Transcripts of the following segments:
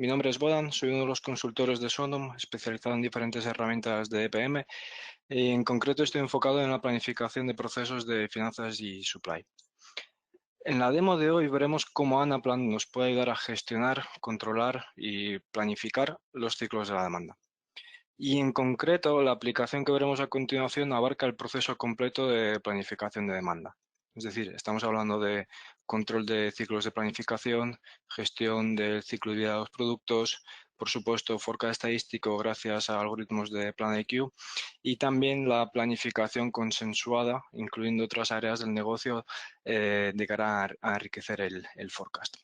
Mi nombre es Bodan, soy uno de los consultores de Sonom, especializado en diferentes herramientas de EPM y en concreto estoy enfocado en la planificación de procesos de finanzas y supply. En la demo de hoy veremos cómo Anaplan nos puede ayudar a gestionar, controlar y planificar los ciclos de la demanda. Y en concreto, la aplicación que veremos a continuación abarca el proceso completo de planificación de demanda. Es decir, estamos hablando de control de ciclos de planificación, gestión del ciclo de vida de los productos, por supuesto, forecast estadístico gracias a algoritmos de PlanIQ y también la planificación consensuada, incluyendo otras áreas del negocio de cara a enriquecer el forecast.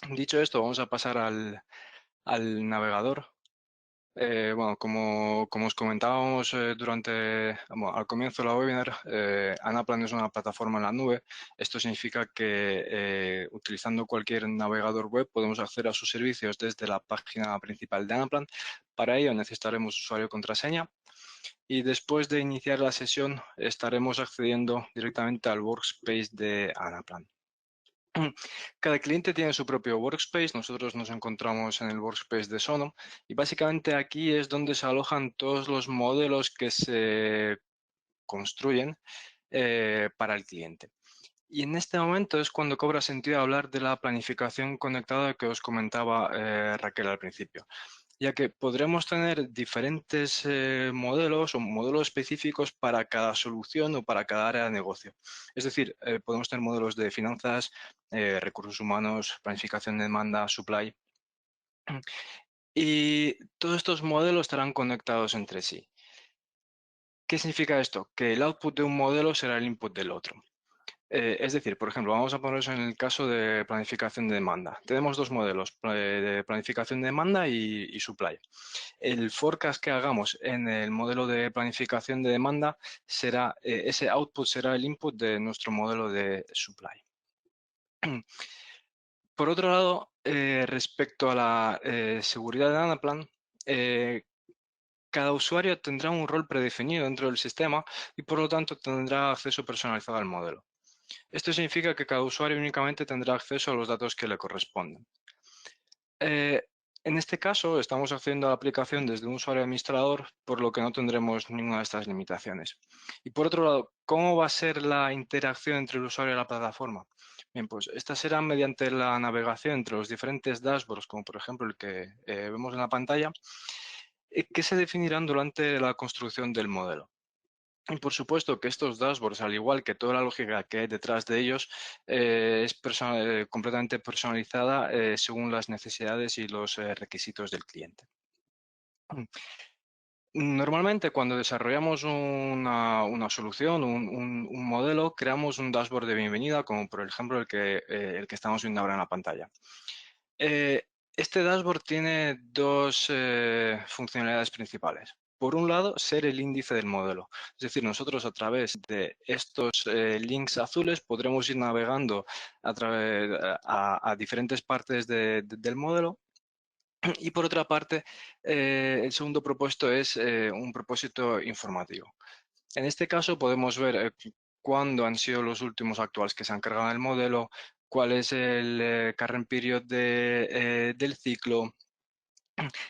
Dicho esto, vamos a pasar al navegador. Bueno, como os comentábamos al comienzo de la webinar, Anaplan es una plataforma en la nube. Esto significa que utilizando cualquier navegador web podemos acceder a sus servicios desde la página principal de Anaplan. Para ello necesitaremos usuario y contraseña y después de iniciar la sesión estaremos accediendo directamente al workspace de Anaplan. Cada cliente tiene su propio workspace, nosotros nos encontramos en el workspace de Sonom y básicamente aquí es donde se alojan todos los modelos que se construyen para el cliente. Y en este momento es cuando cobra sentido hablar de la planificación conectada que os comentaba Raquel al principio, ya que podremos tener diferentes modelos o modelos específicos para cada solución o para cada área de negocio. Es decir, podemos tener modelos de finanzas, recursos humanos, planificación de demanda, supply. Y todos estos modelos estarán conectados entre sí. ¿Qué significa esto? Que el output de un modelo será el input del otro. Es decir, por ejemplo, vamos a ponernos en el caso de planificación de demanda. Tenemos dos modelos, de planificación de demanda y supply. El forecast que hagamos en el modelo de planificación de demanda será, ese output será el input de nuestro modelo de supply. Por otro lado, respecto a la seguridad de Anaplan, cada usuario tendrá un rol predefinido dentro del sistema y por lo tanto tendrá acceso personalizado al modelo. Esto significa que cada usuario únicamente tendrá acceso a los datos que le corresponden. Eh, en este caso, estamos accediendo a la aplicación desde un usuario administrador, por lo que no tendremos ninguna de estas limitaciones. Y por otro lado, ¿cómo va a ser la interacción entre el usuario y la plataforma? Bien, pues esta será mediante la navegación entre los diferentes dashboards, como por ejemplo el que vemos en la pantalla, que se definirán durante la construcción del modelo. Y por supuesto que estos dashboards, al igual que toda la lógica que hay detrás de ellos, es completamente personalizada según las necesidades y los requisitos del cliente. Normalmente cuando desarrollamos una solución, un modelo, creamos un dashboard de bienvenida, como por ejemplo el que estamos viendo ahora en la pantalla. Eh, este dashboard tiene dos funcionalidades principales. Por un lado, ser el índice del modelo. Es decir, nosotros a través de estos links azules podremos ir navegando a diferentes partes del modelo. Y por otra parte, el segundo propósito es un propósito informativo. En este caso podemos ver cuándo han sido los últimos actuales que se han cargado en el modelo, cuál es el current period del ciclo.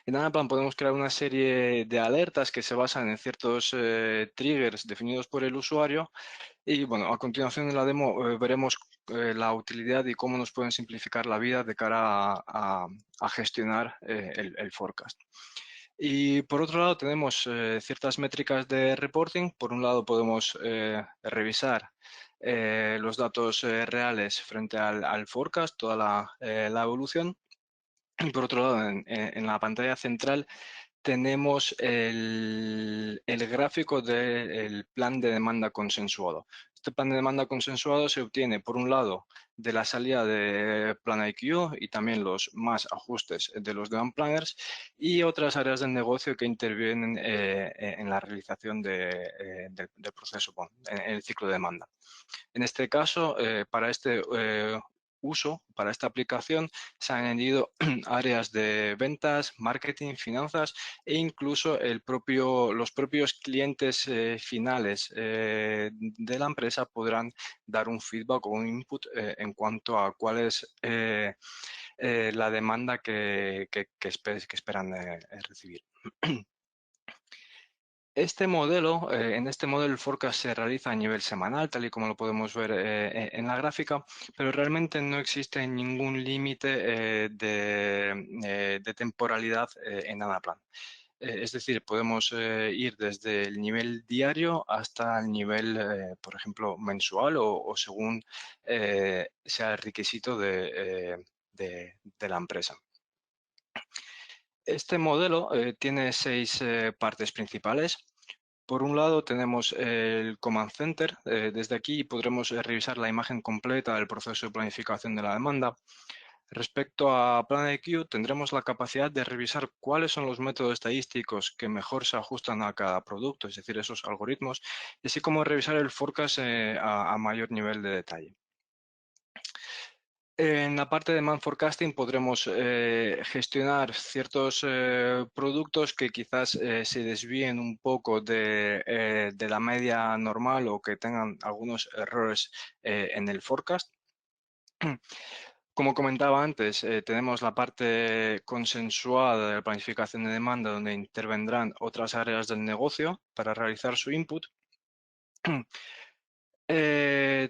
En Anaplan podemos crear una serie de alertas que se basan en ciertos triggers definidos por el usuario y bueno, a continuación en la demo veremos la utilidad y cómo nos pueden simplificar la vida de cara a gestionar el forecast. Y por otro lado tenemos ciertas métricas de reporting. Por un lado podemos revisar los datos reales frente al forecast, toda la evolución. Y por otro lado, en la pantalla central tenemos el gráfico del plan de demanda consensuado. Este plan de demanda consensuado se obtiene, por un lado, de la salida de PlanIQ y también los más ajustes de los demand planners y otras áreas del negocio que intervienen en la realización del proceso, bueno, en el ciclo de demanda. En este caso, para este uso para esta aplicación se han añadido áreas de ventas, marketing, finanzas e incluso los propios clientes finales de la empresa podrán dar un feedback o un input en cuanto a cuál es la demanda que esperan recibir. En este modelo el forecast se realiza a nivel semanal, tal y como lo podemos ver en la gráfica, pero realmente no existe ningún límite de temporalidad en Anaplan. Es decir, podemos ir desde el nivel diario hasta el nivel, por ejemplo, mensual o según sea el requisito de la empresa. Este modelo tiene 6 partes principales. Por un lado tenemos el Command Center. Desde aquí podremos revisar la imagen completa del proceso de planificación de la demanda. Respecto a PlanIQ, tendremos la capacidad de revisar cuáles son los métodos estadísticos que mejor se ajustan a cada producto, es decir, esos algoritmos, y así como revisar el forecast a mayor nivel de detalle. En la parte de Man Forecasting podremos gestionar ciertos productos que quizás se desvíen un poco de la media normal o que tengan algunos errores en el forecast. Como comentaba antes, tenemos la parte consensuada de la planificación de demanda donde intervendrán otras áreas del negocio para realizar su input.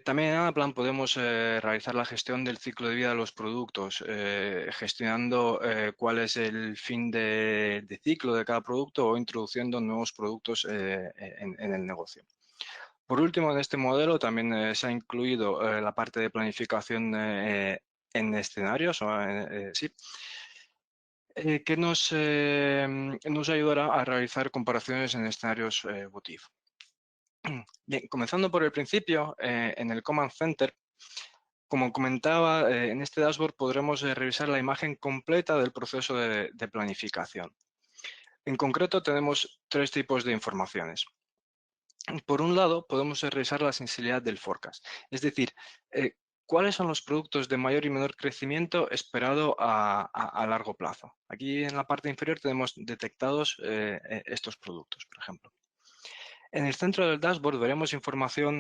También en Anaplan podemos realizar la gestión del ciclo de vida de los productos, gestionando cuál es el fin de ciclo de cada producto o introduciendo nuevos productos en el negocio. Por último, en este modelo también se ha incluido la parte de planificación en escenarios, sí, que nos ayudará a realizar comparaciones en escenarios what if. Bien, comenzando por el principio, en el Command Center, como comentaba, en este dashboard podremos revisar la imagen completa del proceso de planificación. En concreto, tenemos 3 tipos de informaciones. Por un lado, podemos revisar la sensibilidad del forecast, es decir, cuáles son los productos de mayor y menor crecimiento esperado a largo plazo. Aquí en la parte inferior tenemos detectados estos productos, por ejemplo. En el centro del dashboard veremos información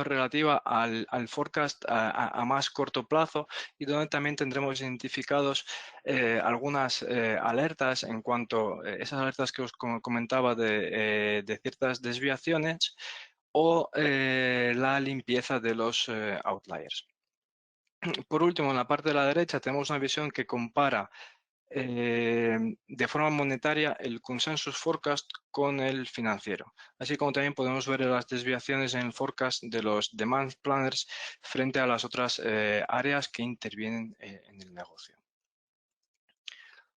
relativa al forecast a más corto plazo y donde también tendremos identificados algunas alertas en cuanto a esas alertas que os comentaba de ciertas desviaciones o la limpieza de los outliers. Por último, en la parte de la derecha tenemos una visión que compara de forma monetaria el consensus forecast con el financiero. Así como también podemos ver las desviaciones en el forecast de los demand planners frente a las otras áreas que intervienen en el negocio.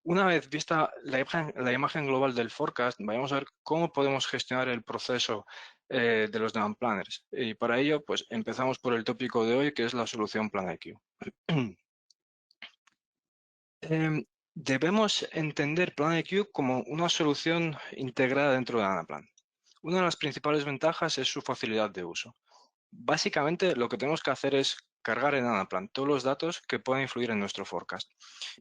Una vez vista la imagen global del forecast, vamos a ver cómo podemos gestionar el proceso de los demand planners. Y para ello, pues empezamos por el tópico de hoy, que es la solución PlanIQ. Debemos entender PlanIQ como una solución integrada dentro de Anaplan. Una de las principales ventajas es su facilidad de uso. Básicamente, lo que tenemos que hacer es cargar en Anaplan todos los datos que puedan influir en nuestro forecast.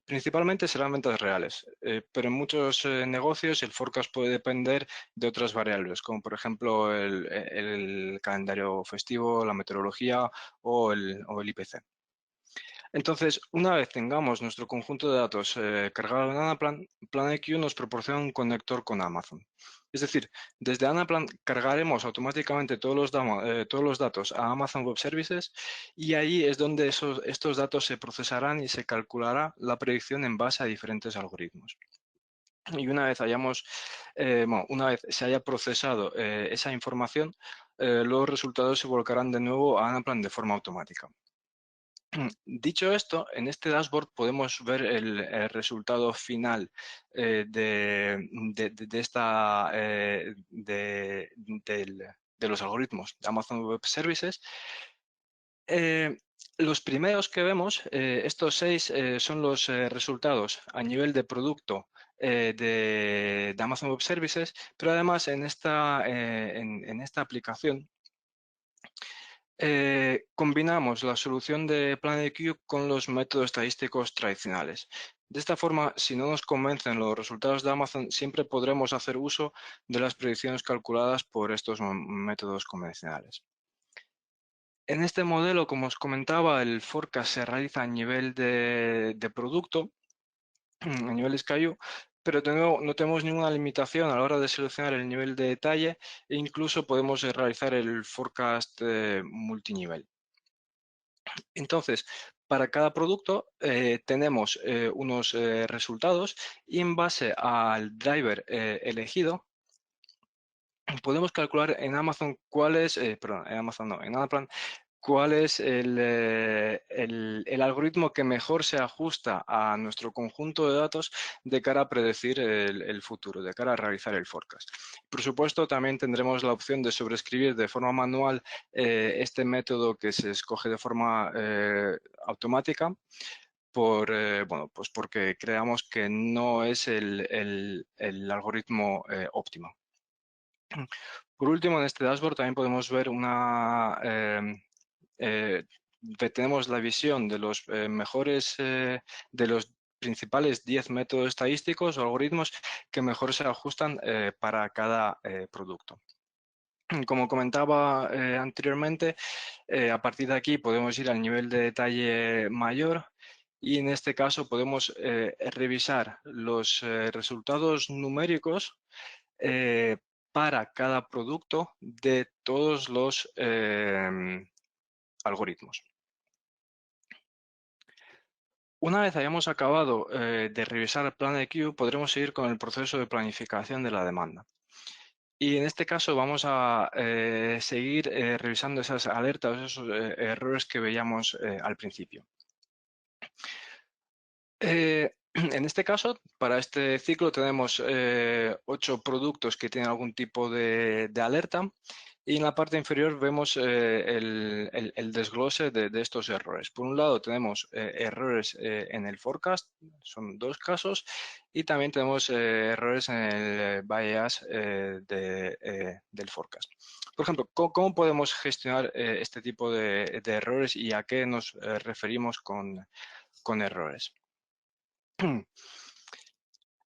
Principalmente serán ventas reales, pero en muchos negocios el forecast puede depender de otras variables, como por ejemplo el calendario festivo, la meteorología o el IPC. Entonces, una vez tengamos nuestro conjunto de datos cargado en Anaplan, PlanIQ nos proporciona un conector con Amazon. Es decir, desde Anaplan cargaremos automáticamente todos los datos a Amazon Web Services y ahí es donde estos datos se procesarán y se calculará la predicción en base a diferentes algoritmos. Y una vez se haya procesado esa información, los resultados se volcarán de nuevo a Anaplan de forma automática. Dicho esto, en este dashboard podemos ver el resultado final de los algoritmos de Amazon Web Services. Los primeros que vemos, estos 6, son los resultados a nivel de producto de Amazon Web Services, pero además en esta aplicación Combinamos la solución de PlanIQ con los métodos estadísticos tradicionales. De esta forma, si no nos convencen los resultados de Amazon, siempre podremos hacer uso de las predicciones calculadas por estos métodos convencionales. En este modelo, como os comentaba, el forecast se realiza a nivel de producto, a nivel SKU, pero no tenemos ninguna limitación a la hora de seleccionar el nivel de detalle e incluso podemos realizar el forecast multinivel. Entonces, para cada producto tenemos unos resultados y en base al driver elegido, podemos calcular en Amazon perdón, en Amazon no, en Anaplan, cuál es el algoritmo que mejor se ajusta a nuestro conjunto de datos de cara a predecir el futuro, de cara a realizar el forecast. Por supuesto, también tendremos la opción de sobreescribir de forma manual este método que se escoge de forma automática bueno, pues porque creamos que no es el algoritmo óptimo. Por último, en este dashboard también podemos ver eh, tenemos la visión de los mejores, de los principales 10 métodos estadísticos o algoritmos que mejor se ajustan para cada producto. Como comentaba anteriormente, a partir de aquí podemos ir al nivel de detalle mayor y en este caso podemos revisar los resultados numéricos para cada producto de todos los algoritmos. Una vez hayamos acabado de revisar el plan de Q, podremos seguir con el proceso de planificación de la demanda. Y en este caso vamos a seguir revisando esas alertas, esos errores que veíamos al principio. En este caso, para este ciclo tenemos 8 productos que tienen algún tipo de alerta y en la parte inferior vemos el desglose de estos errores. Por un lado tenemos errores en el forecast, son 2 casos, y también tenemos errores en el bias del forecast. Por ejemplo, ¿cómo podemos gestionar este tipo de errores y a qué nos referimos con errores?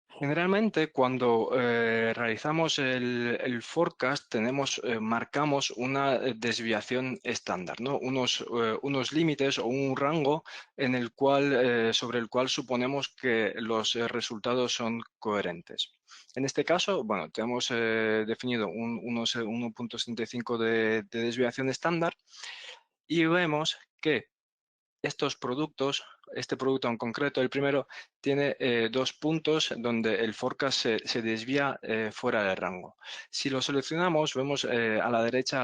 Generalmente, cuando realizamos el forecast, marcamos una desviación estándar, ¿no? Unos límites o un rango en el cual, sobre el cual suponemos que los resultados son coherentes. En este caso, bueno, tenemos definido unos 1.75 de desviación estándar y vemos que este producto en concreto, el primero, tiene 2 puntos donde el forecast se desvía fuera del rango. Si lo seleccionamos, vemos a la derecha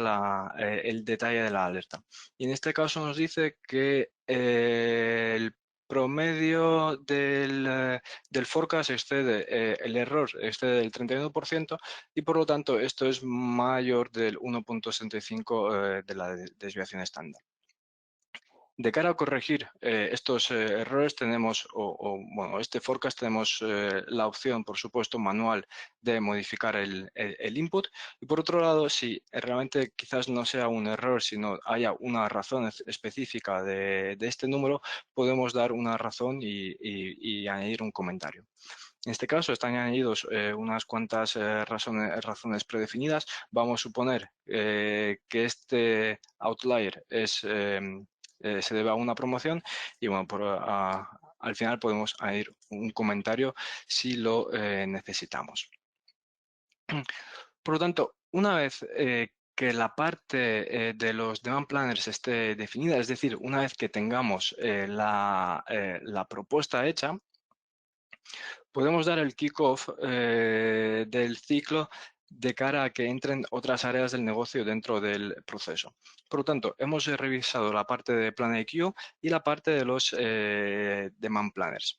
el detalle de la alerta. Y en este caso nos dice que el promedio del forecast el error excede del 31% y por lo tanto esto es mayor del 1.65 de la desviación estándar. De cara a corregir estos errores tenemos, bueno, este forecast tenemos la opción, por supuesto, manual de modificar el input. Y por otro lado, si realmente quizás no sea un error, sino haya una razón específica de este número, podemos dar una razón y añadir un comentario. En este caso están añadidos unas cuantas razones predefinidas. Vamos a suponer que este outlier se debe a una promoción y bueno, al final podemos añadir un comentario si lo necesitamos. Por lo tanto, una vez que la parte de los demand planners esté definida, es decir, una vez que tengamos la propuesta hecha, podemos dar el kickoff del ciclo de cara a que entren otras áreas del negocio dentro del proceso. Por lo tanto, hemos revisado la parte de Plan IQ y la parte de los Demand Planners.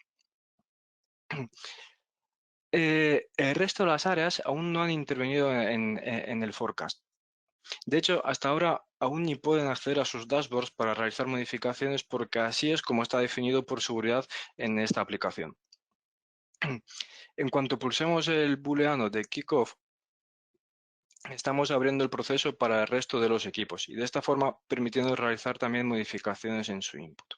El resto de las áreas aún no han intervenido en el forecast. De hecho, hasta ahora aún ni pueden acceder a sus dashboards para realizar modificaciones porque así es como está definido por seguridad en esta aplicación. En cuanto pulsemos el booleano de kickoff, estamos abriendo el proceso para el resto de los equipos y de esta forma permitiendo realizar también modificaciones en su input.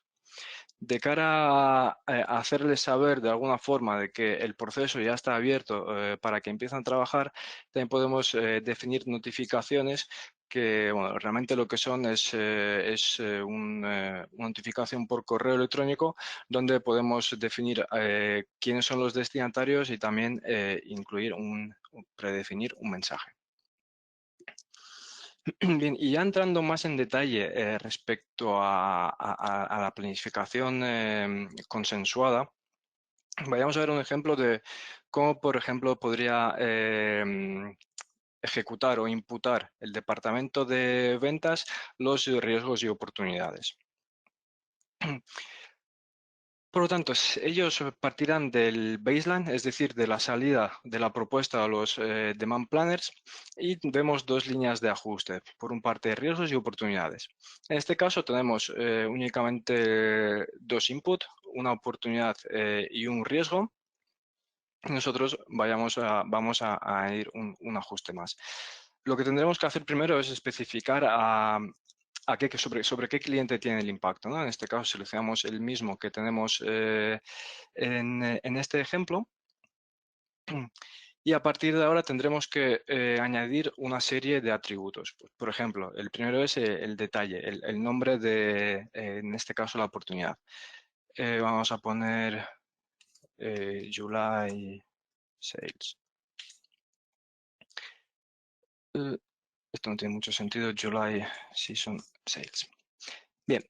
De cara a hacerles saber de alguna forma de que el proceso ya está abierto para que empiecen a trabajar, también podemos definir notificaciones que bueno, realmente lo que son es una notificación por correo electrónico donde podemos definir quiénes son los destinatarios y también predefinir un mensaje. Bien, y ya entrando más en detalle respecto a la planificación consensuada, vayamos a ver un ejemplo de cómo, por ejemplo, podría ejecutar o imputar el departamento de ventas los riesgos y oportunidades. Por lo tanto, ellos partirán del baseline, es decir, de la salida de la propuesta a los demand planners y vemos dos líneas de ajuste, por un parte riesgos y oportunidades. En este caso tenemos únicamente dos inputs, una oportunidad y un riesgo. Nosotros vamos a ir un ajuste más. Lo que tendremos que hacer primero es especificar sobre qué cliente tiene el impacto, ¿no? En este caso seleccionamos el mismo que tenemos en este ejemplo y a partir de ahora tendremos que añadir una serie de atributos. Pues, por ejemplo, el primero es el detalle, el nombre de, en este caso, la oportunidad. Vamos a poner July Sales. Esto no tiene mucho sentido, July Season Sales. Bien,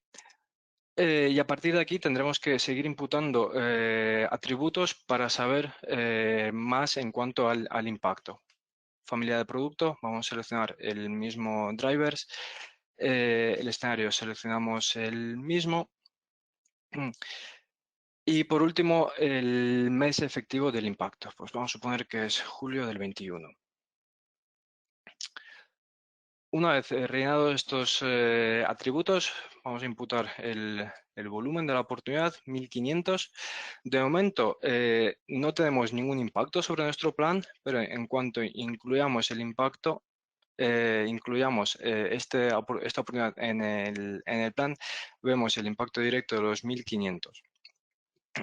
y a partir de aquí tendremos que seguir imputando atributos para saber más en cuanto al impacto. Familia de producto, vamos a seleccionar el mismo drivers. El escenario seleccionamos el mismo. Y por último, el mes efectivo del impacto. Pues vamos a suponer que es julio del 21. Una vez rellenados estos atributos, vamos a imputar el volumen de la oportunidad, 1500. De momento, no tenemos ningún impacto sobre nuestro plan, pero en cuanto incluyamos el impacto, incluyamos esta oportunidad en el plan, vemos el impacto directo de los 1500.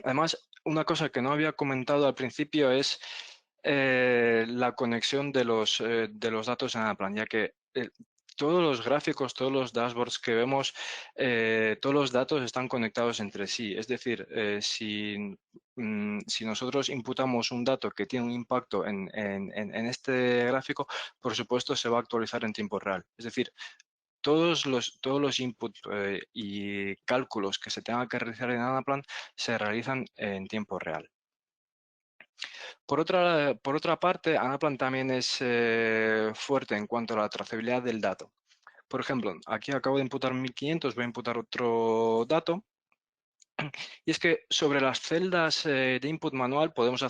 Además, una cosa que no había comentado al principio es la conexión de los datos en Anaplan, ya que todos los gráficos, todos los dashboards que vemos, todos los datos están conectados entre sí. Es decir, si nosotros imputamos un dato que tiene un impacto en este gráfico, por supuesto se va a actualizar en tiempo real. Es decir, todos los inputs y cálculos que se tengan que realizar en Anaplan se realizan en tiempo real. Por otra parte, Anaplan también es fuerte en cuanto a la trazabilidad del dato. Por ejemplo, aquí acabo de imputar 1500, voy a imputar otro dato. Y es que sobre las celdas de input manual podemos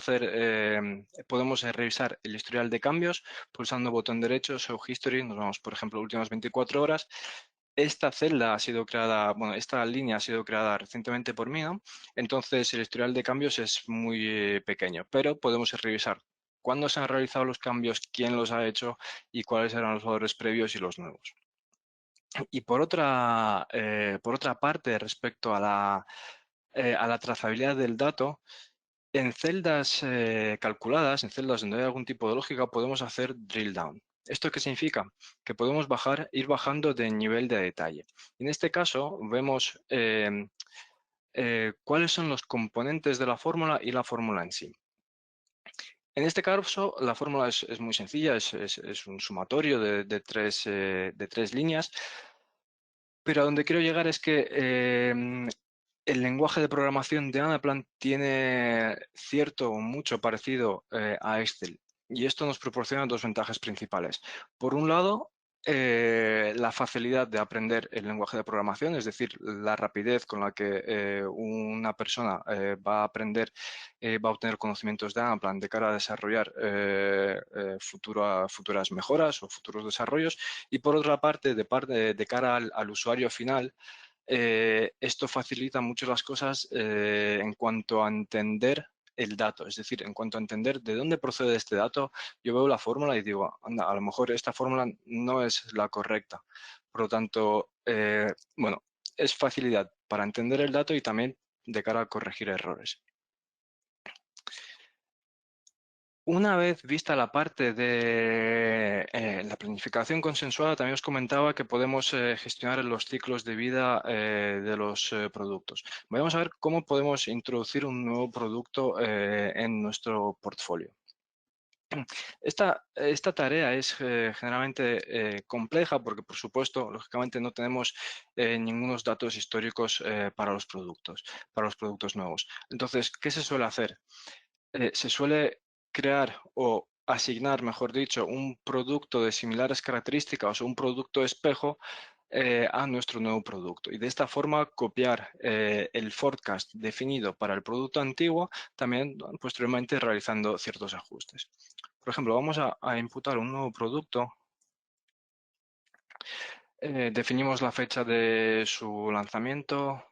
revisar el historial de cambios pulsando botón derecho, Show History, nos vamos, por ejemplo, últimas 24 horas. Esta celda ha sido creada, bueno, esta línea ha sido creada recientemente por mí, ¿no? Entonces el historial de cambios es muy pequeño, pero podemos revisar cuándo se han realizado los cambios, quién los ha hecho y cuáles eran los valores previos y los nuevos. Y por otra parte, respecto a la trazabilidad del dato, en celdas calculadas, en celdas donde hay algún tipo de lógica, podemos hacer drill down. ¿Esto qué significa? Que podemos ir bajando de nivel de detalle. En este caso, vemos cuáles son los componentes de la fórmula y la fórmula en sí. En este caso, la fórmula es muy sencilla, es un sumatorio de tres líneas, pero a donde quiero llegar es que el lenguaje de programación de Anaplan tiene cierto o mucho parecido a Excel y esto nos proporciona dos ventajas principales. Por un lado, la facilidad de aprender el lenguaje de programación, es decir, la rapidez con la que una persona va a aprender, va a obtener conocimientos de Anaplan de cara a desarrollar futuras mejoras o futuros desarrollos. Y por otra parte, de cara al usuario final, esto facilita mucho las cosas en cuanto a entender el dato. Es decir, en cuanto a entender de dónde procede este dato, yo veo la fórmula y digo, anda, a lo mejor esta fórmula no es la correcta. Por lo tanto, bueno, es facilidad para entender el dato y también de cara a corregir errores. Una vez vista la parte de la planificación consensuada, también os comentaba que podemos gestionar los ciclos de vida de los productos. Vamos a ver cómo podemos introducir un nuevo producto en nuestro portfolio. Esta tarea es generalmente compleja porque, por supuesto, lógicamente no tenemos ningunos datos históricos para los productos nuevos. Entonces, ¿qué se suele hacer? Se suele crear o asignar, mejor dicho, un producto de similares características o un producto espejo a nuestro nuevo producto. Y de esta forma copiar el forecast definido para el producto antiguo, también posteriormente realizando ciertos ajustes. Por ejemplo, vamos a imputar un nuevo producto. Definimos la fecha de su lanzamiento.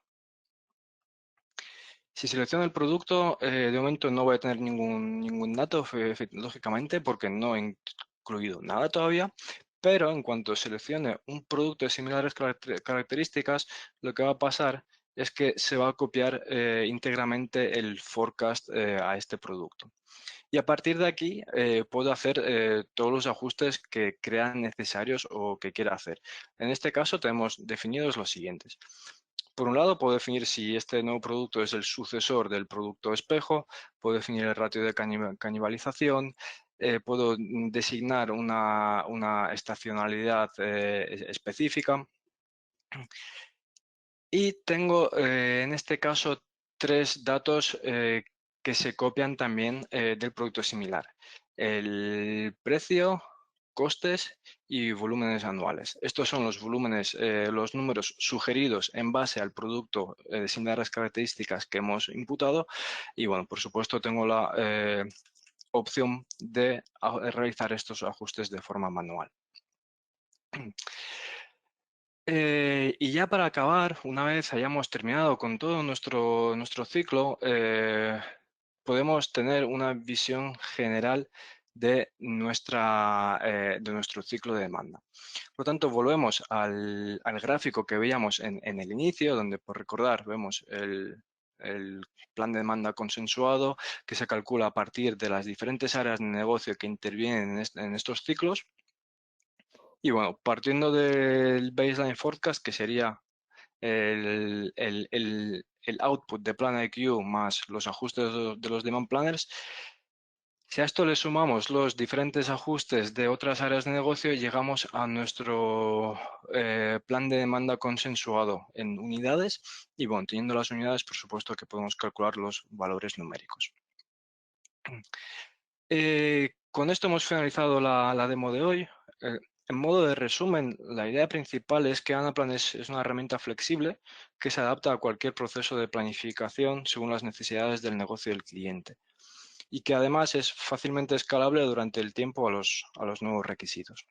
Si selecciono el producto, de momento no voy a tener ningún dato, lógicamente, porque no he incluido nada todavía, pero en cuanto seleccione un producto de similares características, lo que va a pasar es que se va a copiar íntegramente el forecast a este producto. Y a partir de aquí puedo hacer todos los ajustes que crean necesarios o que quiera hacer. En este caso tenemos definidos los siguientes. Por un lado, puedo definir si este nuevo producto es el sucesor del producto espejo, puedo definir el ratio de canibalización, puedo designar una estacionalidad específica. Y tengo en este caso tres datos que se copian también del producto similar. El precio, costes y volúmenes anuales. Estos son los volúmenes, los números sugeridos en base al producto de similares características que hemos imputado. Y bueno, por supuesto tengo la opción de realizar estos ajustes de forma manual. Y ya para acabar, una vez hayamos terminado con todo nuestro ciclo, podemos tener una visión general de nuestro ciclo de demanda. Por lo tanto, volvemos al gráfico que veíamos en el inicio, donde por recordar vemos el plan de demanda consensuado que se calcula a partir de las diferentes áreas de negocio que intervienen en estos ciclos. Y bueno, partiendo del baseline forecast, que sería el output de Plan IQ más los ajustes de los demand planners, si a esto le sumamos los diferentes ajustes de otras áreas de negocio, llegamos a nuestro plan de demanda consensuado en unidades y bueno, teniendo las unidades, por supuesto que podemos calcular los valores numéricos. Con esto hemos finalizado la demo de hoy. En modo de resumen, la idea principal es que Anaplan es una herramienta flexible que se adapta a cualquier proceso de planificación según las necesidades del negocio del cliente y que además es fácilmente escalable durante el tiempo a los nuevos requisitos.